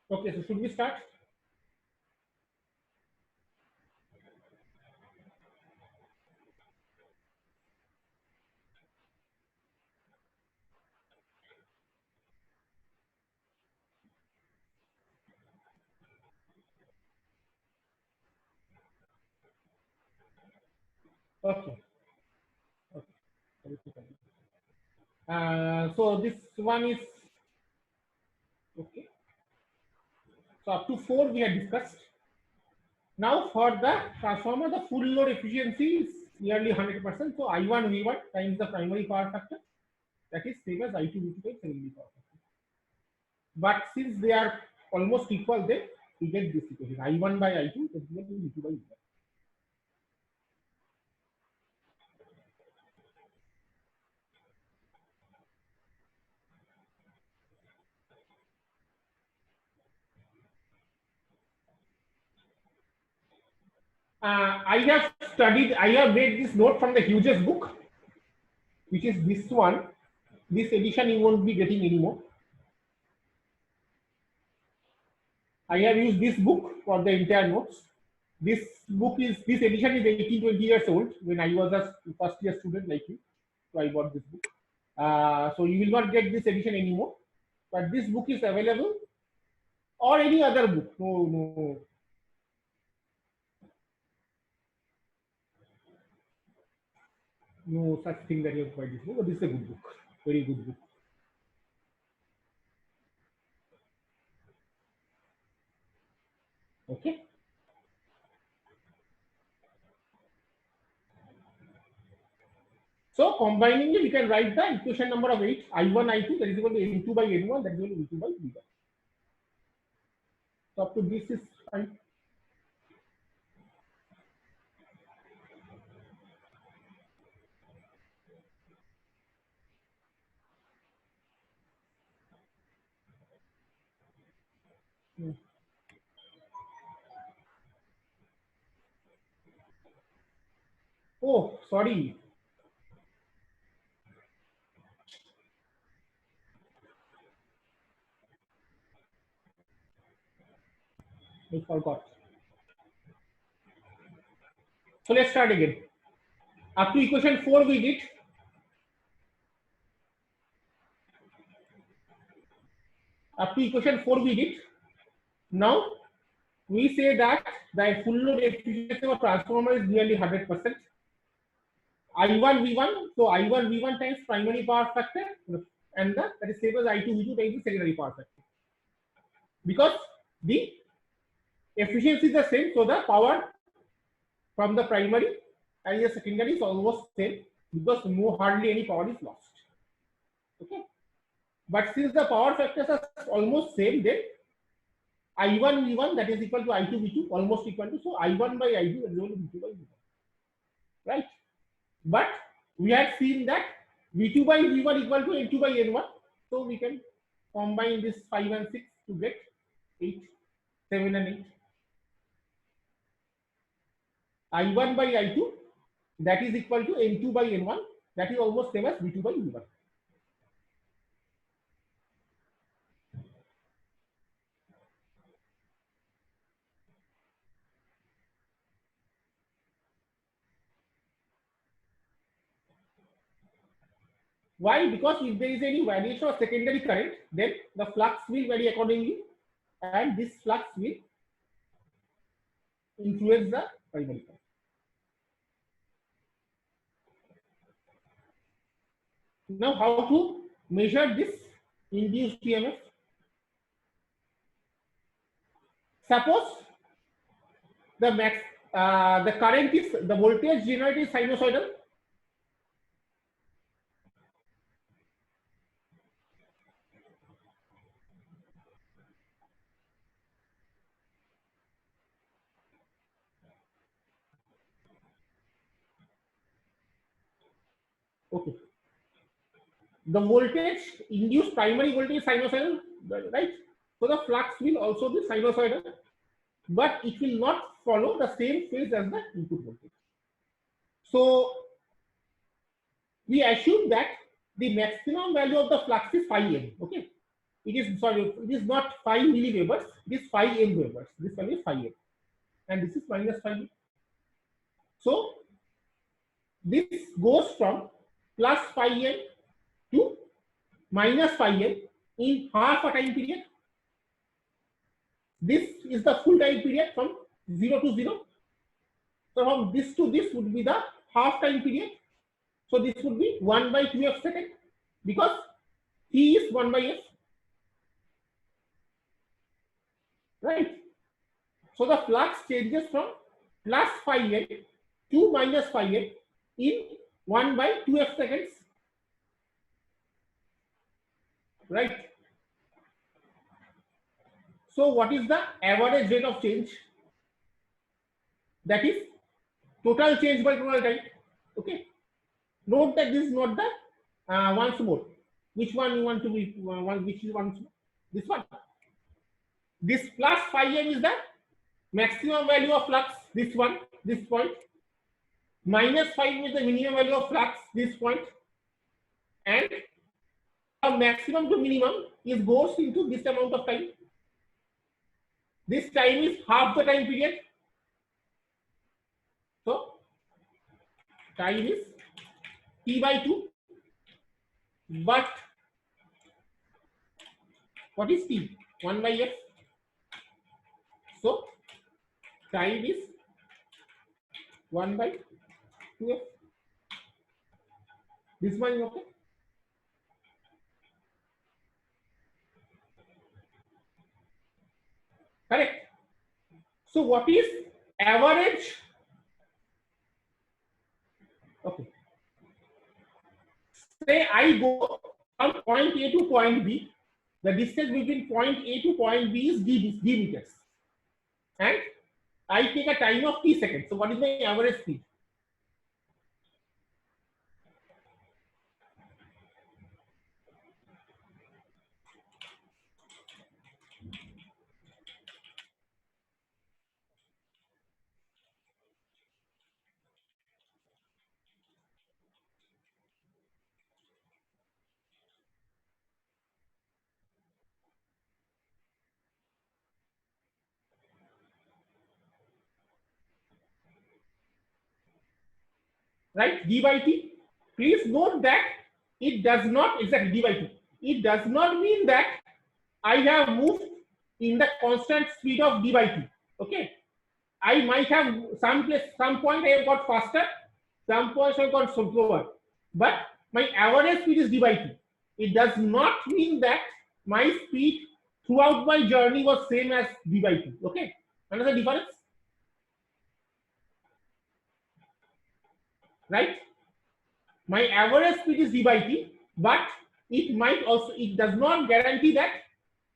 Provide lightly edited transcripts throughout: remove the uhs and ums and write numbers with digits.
Okay, so should we start? Okay. Okay. So this one is okay. So up to 4 we had discussed. Now for the transformer, the full load efficiency is nearly 100%. So I1 V1 times the primary power factor, that is same as I2 V2 times secondary power factor. But since they are almost equal, then we get this equation I1 by I2 is equal to V2 by V1. I have made this note from the Hughes book, which is this one. This edition you won't be getting anymore. I have used this book for the entire notes. This edition is 18, 20 years old when I was a first year student like you. So I bought this book. So you will not get this edition anymore. But this book is available or any other book. No such thing that you have buy this book. But this is a good book. Very good book. Okay. So combining it, we can write the equation number of 8, I1, I2, that is equal to N2 by N1, that is equal to V2 by V1. So up to this is fine. Hmm. Oh, sorry. I forgot. So let's start again. Up to equation 4 we did. Up to equation 4 we did. Now we say that the full load efficiency of transformer is nearly 100%. I1 V1, so I1 V1 times primary power factor, and that is same as I2 V2 times the secondary power factor. Because the efficiency is the same, so the power from the primary and the secondary is almost same because no hardly any power is lost. Okay. But since the power factors are almost same, then I1 V1 that is equal to I2 V2 almost equal to, so I1 by I2 is equal to V2 by V1, right? But we had seen that V2 by V1 equal to N2 by N1, so we can combine this 5 and 6 to get 8, 7 and 8. I1 by I2 that is equal to N2 by N1, that is almost same as V2 by V1. Why? Because if there is any variation of secondary current, then the flux will vary accordingly, and this flux will influence the primary current. Now, how to measure this induced EMF? Suppose the current is the voltage generated is sinusoidal. Okay, the voltage induced primary voltage is sinusoidal, right? So the flux will also be sinusoidal, but it will not follow the same phase as the input voltage. So we assume that the maximum value of the flux is phi n. Okay, it is, sorry, it is not 5 milliwebers, it is 5 m webers. This one is 5 m, and this is minus 5 m. So this goes from plus 5 m to minus 5 m in half a time period. This is the full time period from 0 to 0. So from this to this would be the half time period. So this would be 1 by 2f second, because t is 1 by f. Right? So the flux changes from plus 5m to minus 5m in 1 by 2f seconds. Right? So what is the average rate of change? That is total change by total time. Okay. Note that this is not the once more. Which one you want to be which is once more? This one. This plus 5m is the maximum value of flux. This one, this point. Minus 5 is the minimum value of flux. This point. And from maximum to minimum is goes into this amount of time. This time is half the time period. So time is t by 2. But what is t? 1 by f. So time is 1 by 2f. This one is okay. Correct. So what is average? Okay. Say I go from point A to point B. The distance between point A to point B is d meters. And I take a time of t seconds. So what is my average speed? Right? D by t. Please note that it does not exactly d by t. It does not mean that I have moved in the constant speed of d by t. Okay. I might have some point I have got faster, some points I have got slower. But my average speed is d by t. It does not mean that my speed throughout my journey was same as d by t. Okay. Another difference? Right? My average speed is d by t, but it does not guarantee that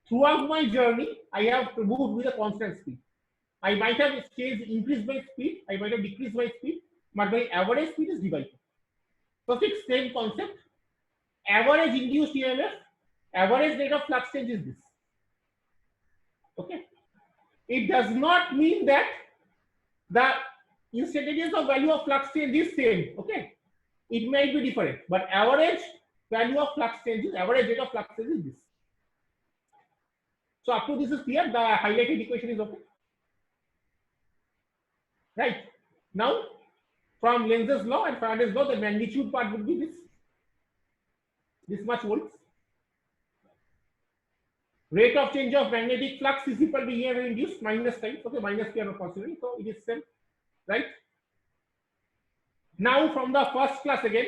throughout my journey I have moved with a constant speed. I might have increased my speed, I might have decreased my speed, but my average speed is d by t. So it's same concept. Average induced EMF, average rate of flux change is this. Okay. It does not mean that the instantaneous of value of flux change is same. Okay. It might be different, but average value of flux changes, average rate of flux change is this. So up to this is clear. The highlighted equation is okay. Right. Now, from Lenz's law and Faraday's law, the magnitude part would be this much volts. Rate of change of magnetic flux is equal to EMF induced minus time. Okay, minus P are not considering, so it is same, right? Now, from the first class again,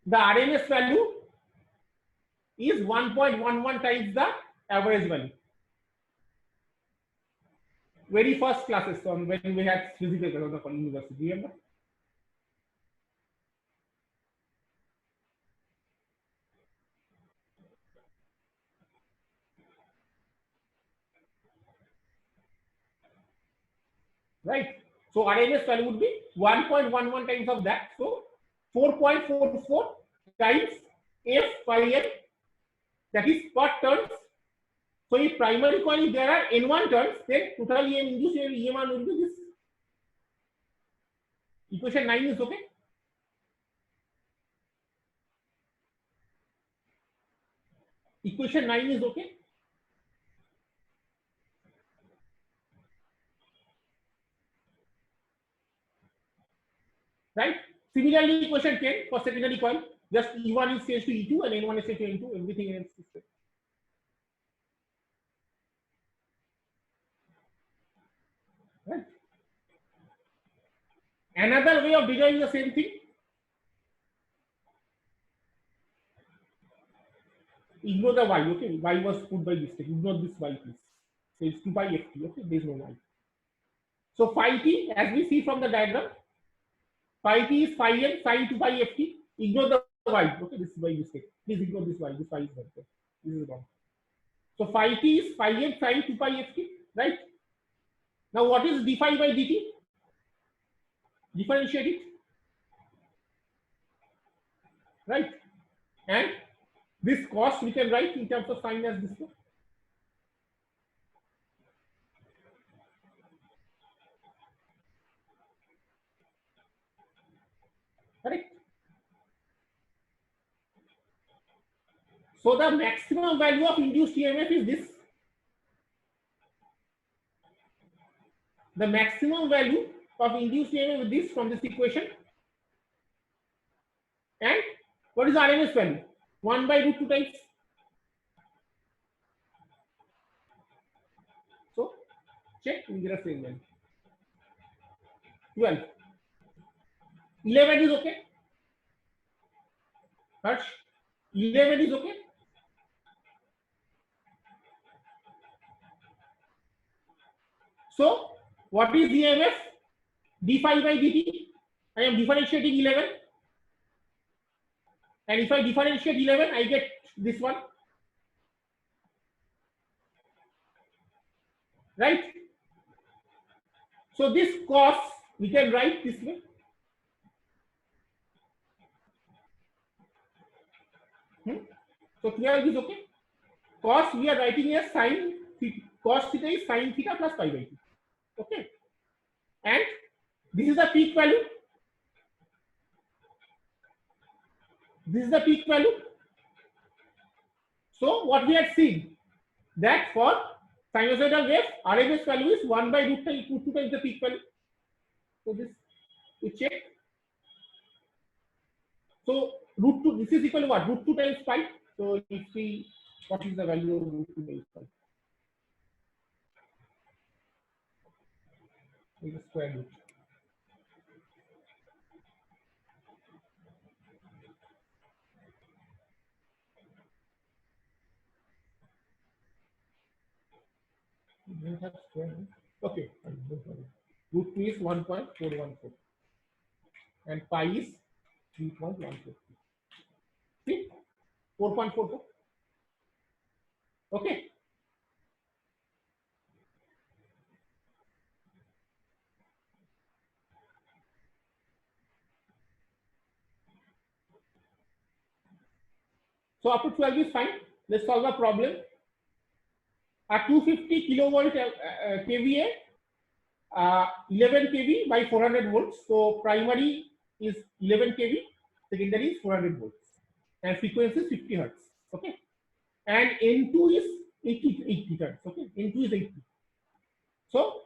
the RMS value is 1.11 times the average value. Very first classes on when we had physical on the university, remember? Right. So RMS value would be 1.11 times of that. So 4.44 times F pi n, that is per turns. So if primary coil, if there are N1 turns, then total EM induced EM1 will be this. Equation 9 is okay. equation 9 is okay. Right? Similarly, equation 10 for secondary coil, just E1 is changed to E2 and N1 is changed to N2, everything else is same. Right? Another way of deriving the same thing, ignore the y, okay? Y was put by mistake, ignore this y please. So it's 2 pi ft, okay? There is no y. So phi t, as we see from the diagram, phi t is phi n sine 2 pi ft. Ignore the y, okay? This is by mistake. Please ignore this y. This y is right. This is wrong. So phi t is phi n sine 2 pi ft, right? Now what is d phi by dt? Differentiate it, right? And this cost we can write in terms of sine as this one. Correct? So the maximum value of induced EMF is this. The maximum value of induced EMF is this from this equation. And what is RMS value? 1 by root 2 times. So check, we get a same value. 12. 11 is okay. Harsh, 11 is okay. So what is EMF? d phi by dt. I am differentiating 11. And if I differentiate 11, I get this one. Right? So this cos, we can write this way. So 12 is okay. Cos, we are writing as sine theta. Cos theta is sine theta plus pi by 2. Okay. And this is the peak value. This is the peak value. So what we had seen, that for sinusoidal wave, RMS value is 1 by root 2 times the peak value. So this we check. So root 2, this is equal to what? Root 2 times pi. So if we, what is the value of root 2 times pi? Is the square root. Okay, root 2 is 1.414 and pi is 3.143. See, 4.44. Okay. So up to 12 is fine. Let's solve a problem. A 250 kilovolt kVA, 11 kV by 400 volts. So primary is 11 kV, secondary is 400 volts, and frequency is 50 hertz. Okay, and N2 is 80 hertz. Okay, N2 is 80. So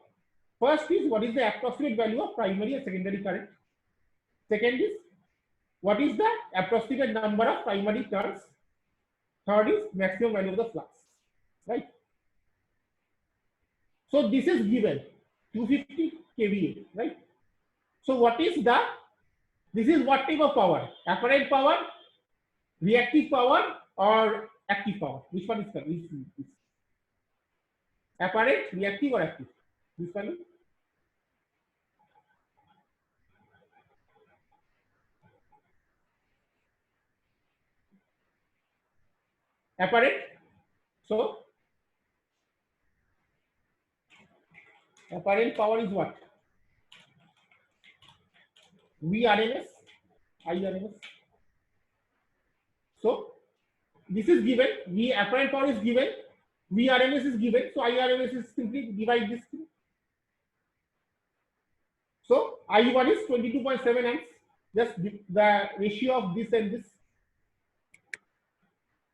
first is what is the approximate value of primary and secondary current. Second is what is the approximate number of primary turns. Third is maximum value of the flux. Right. So this is given 250 kVA, right? So what is the, this is what type of power? Apparent power, reactive power, or active power? Which one is correct? Apparent, reactive, or active? This value? Apparent. So apparent power is what? VRMS, IRMS. So this is given. V apparent power is given. VRMS is given. So IRMS is simply divide this thing. So I1 is 22.7 amps. Just the ratio of this and this.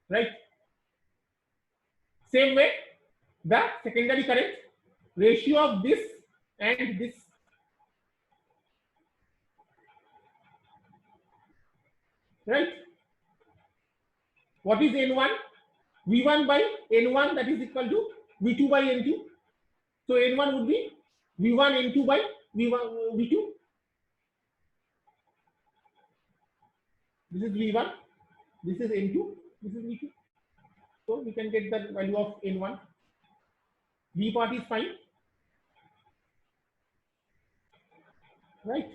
Right. Same way, the secondary current ratio of this and this. Right? What is N1? V1 by N1, that is equal to V2 by N2. So N1 would be V1 N2 by V1 V2. This is V1, this is N2, this is V2. So we can get the value of N1. B part is fine, right?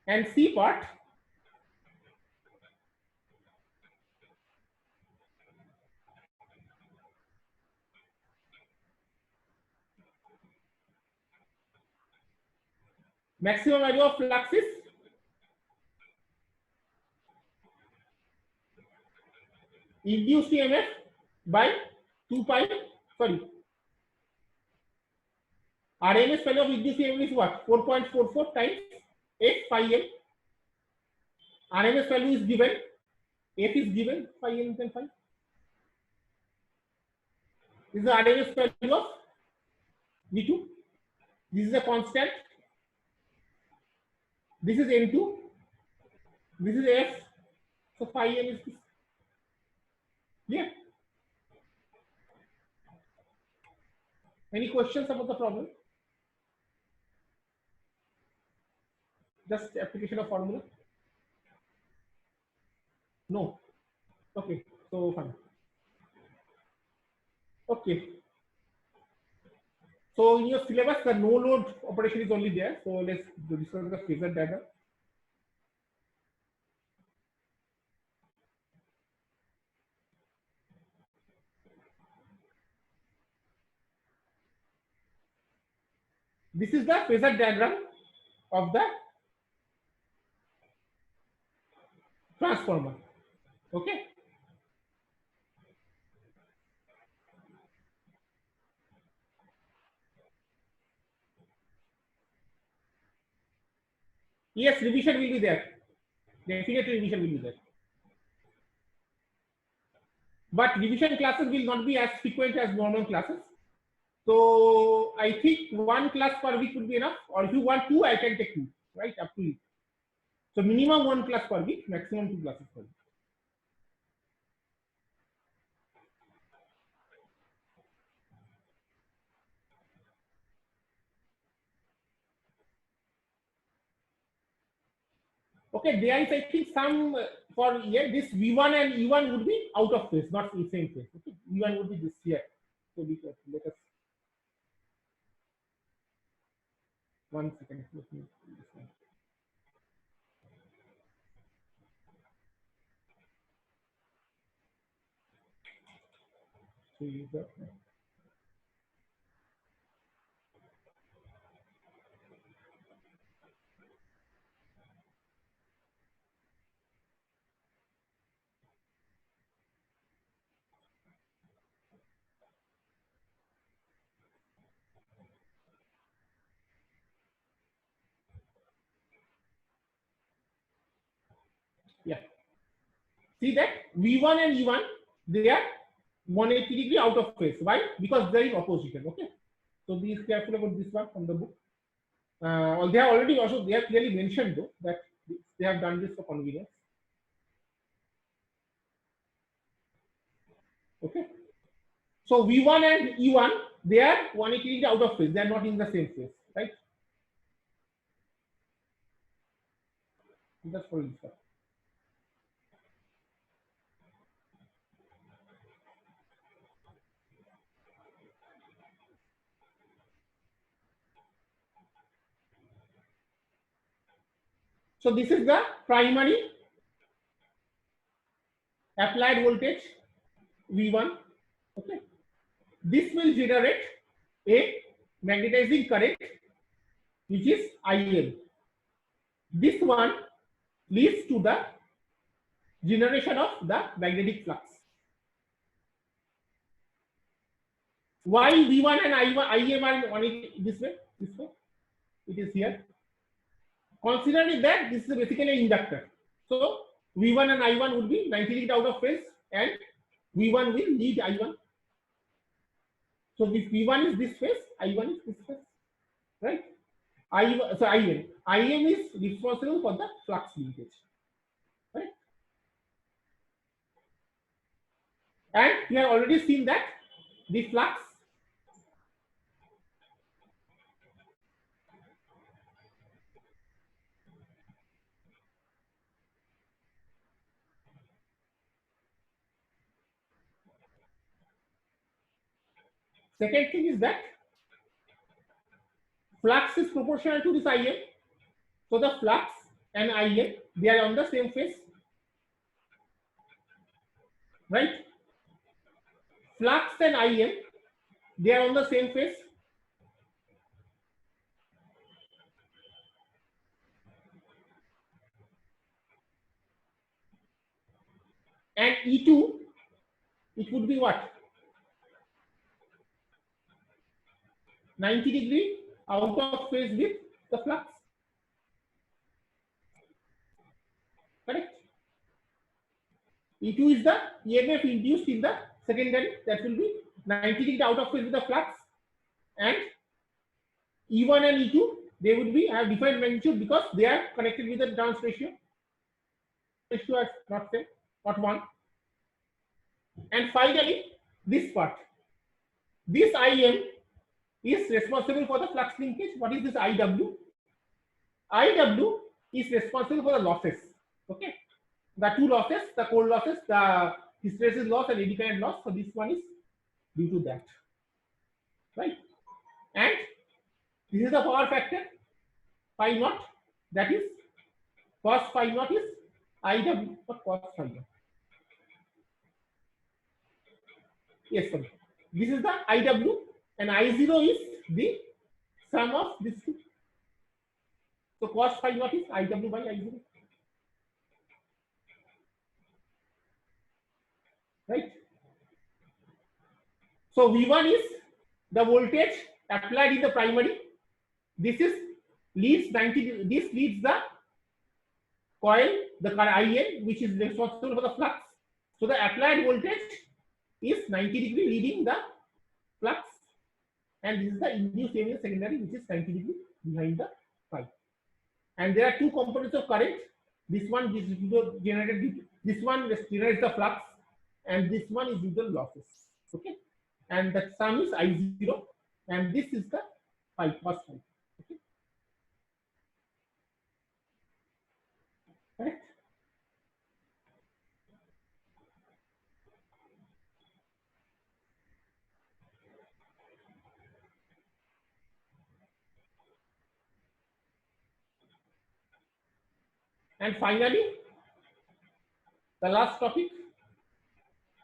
And C part, maximum value of flux is induced EMF by 2 pi, sorry, RMS value of induced EMF is what? 4.44 times F phi M. RMS value is given, F is given, phi M and phi. This is the RMS value of V2. This is a constant. This is N2. This is F. So phi M is this. Yeah. Any questions about the problem? Just application of formula? No. Okay. So fine. Okay. So in your syllabus, the no load operation is only there. So let's discuss the phasor diagram. This is the phasor diagram of the transformer. Okay. Yes, revision will be there. Definitely revision will be there. But revision classes will not be as frequent as normal classes. So I think one class per week would be enough. Or if you want two, I can take two. Right, up to you. So minimum one class per week, maximum two classes per week. Okay, there is, I think, some for here, this V1 and E1 would be out of phase, not in same phase. Okay, E1 would be this here. So let us 1 second. Let me do this one. So use the, yeah. See that V1 and E1, they are 180 degree out of phase. Why? Because they are in opposition. Okay. So be careful about this one from the book. They have already also, they have clearly mentioned though that they have done this for convenience. Okay. So V1 and E1, they are 180 degree out of phase. They are not in the same phase, right? That's for this one. So this is the primary applied voltage V1. Okay. This will generate a magnetizing current which is IL. This one leads to the generation of the magnetic flux. Why V1 and IM are on it this way? It is here. Considering that this is basically an inductor. So V1 and I1 would be 90 degree out of phase and V1 will lead I1. So this V1 is this phase, I1 is this phase, right? IM is responsible for the flux linkage, right? And we have already seen that the flux second thing is that flux is proportional to this IM. So the flux and IM, they are on the same phase, right? Flux and IM, they are on the same phase. And E2, it would be what? 90° out of phase with the flux. Correct? E2 is the EMF induced in the secondary, that will be 90° out of phase with the flux. And E1 and E2, they would be have different magnitude because they are connected with the turns ratio. Ratio is not same, not 1. And finally, this part. This IM is responsible for the flux linkage. What is this IW? IW is responsible for the losses. Okay, the two losses, the core losses, the hysteresis loss and eddy current loss. So this one is due to that, right? And this is the power factor phi naught. That is cos phi naught is IW or cos phi naught. Yes, sir. This is the IW and I0 is the sum of these two. So cos phi naught is IW by I0. Right? So V1 is the voltage applied in the primary. This is leads 90. This leads the coil, the IN, which is responsible for the flux. So the applied voltage is 90° leading the flux, and this is the induced EMF secondary, which is 90° behind the phi. And there are two components of current. This one is generated. This one generates the flux, and this one is due to losses. Okay, and the sum is I0, and this is the phi cos phi. Okay, correct. And finally, the last topic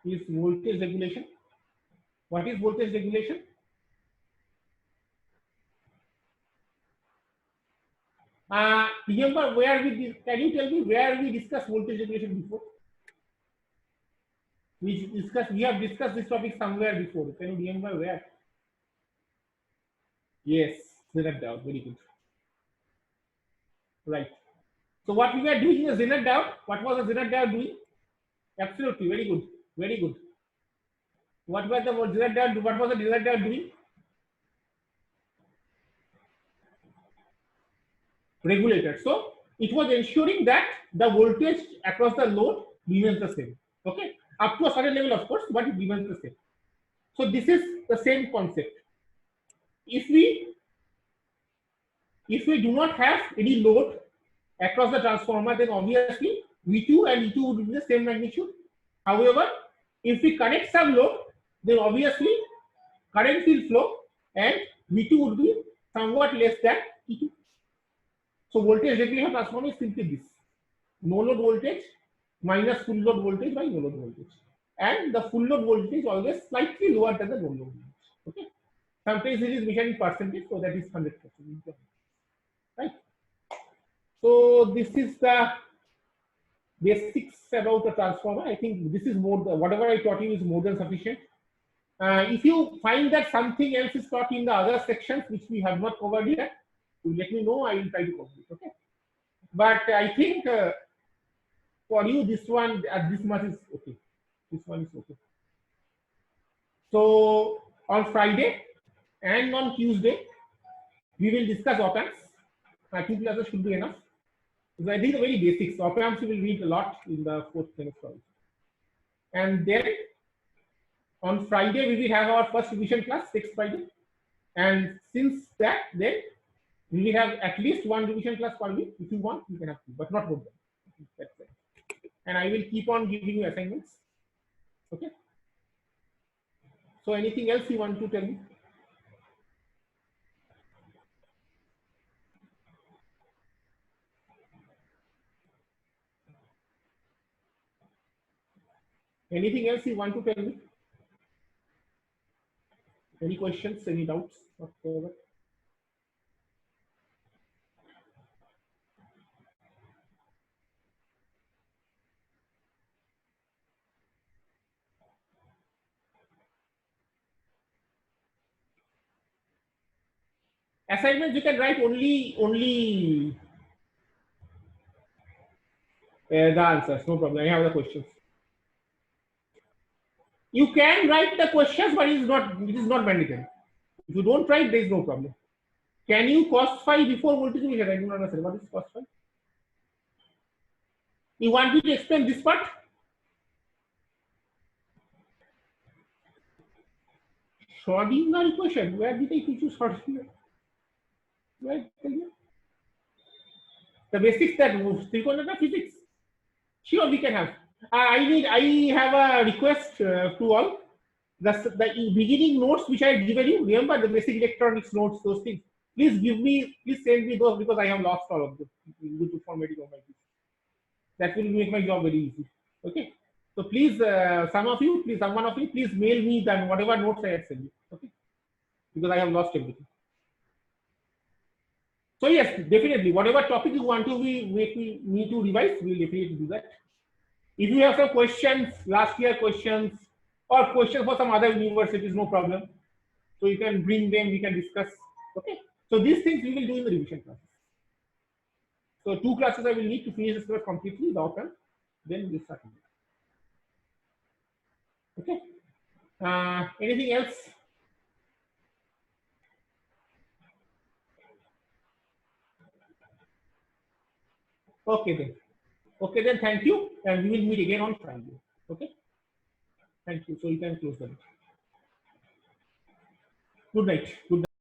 is voltage regulation. What is voltage regulation? Remember where can you tell me where we discussed voltage regulation before? We have discussed this topic somewhere before. Can you remember where? Yes, Zener diode. Very good. Right. So what we were doing in the Zener diode, what was the Zener diode doing? Absolutely, very good. Very good. What was the Zener diode? What was the Zener diode doing? Regulator. So it was ensuring that the voltage across the load remains the same. Okay, up to a certain level, of course, but it remains the same. So this is the same concept. If we do not have any load across the transformer, then obviously V2 and E2 would be the same magnitude. However, if we connect some load, then obviously current will flow and V2 would be somewhat less than E2. So voltage regulation transformer is simply this: no load voltage minus full load voltage by no load voltage, and the full load voltage always slightly lower than the no load voltage. Okay, sometimes it is measured in percentage, so that is 100%. Right. So this is the basics about the transformer. I think this is whatever I taught you is more than sufficient. If you find that something else is taught in the other sections which we have not covered yet, you let me know. I will try to cover it. Okay. But I think for you this one this much is okay. This one is okay. So On Friday and on Tuesday, we will discuss op-amps. 2 classes should be enough. So I think the very basics. Op-amps we will read a lot in the 4th semester. And then on Friday, we will have our first revision class, 6th Friday. And since that, then we will have at least one revision class per week. If you want, you can have two, but not more than. That's it. And I will keep on giving you assignments. Okay. So anything else you want to tell me? Anything else you want to tell me? Any questions, any doubts whatsoever? Assignments you can write only the answers, no problem. I have the questions. You can write the questions, but it is not mandatory. If you don't write, there is no problem. Can you cos phi before multiplication? I do not understand. What is cos phi? You want me to explain this part? Schrodinger equation. Where did I teach you Schrodinger? Where? The basics that trigonometry physics. Sure, we can have. I have a request to all. The beginning notes which I have given you. Remember the basic electronics notes, those things. Please send me those because I have lost all of them due to formatting of my PC. That will make my job very easy. Okay. So please, some one of you, please mail me then whatever notes I have sent you. Okay. Because I have lost everything. So yes, definitely, whatever topic you want to make me to revise, we will definitely do that. If you have some questions, last year questions, or questions for some other universities, no problem. So you can bring them, we can discuss. Okay. So these things we will do in the revision classes. So 2 classes I will need to finish this course completely, the op-amp, then we'll start. Okay. Anything else? Okay then. Okay then, thank you. And we will meet again on Friday. Okay. Thank you. So you can close the meeting. Good night. Good night.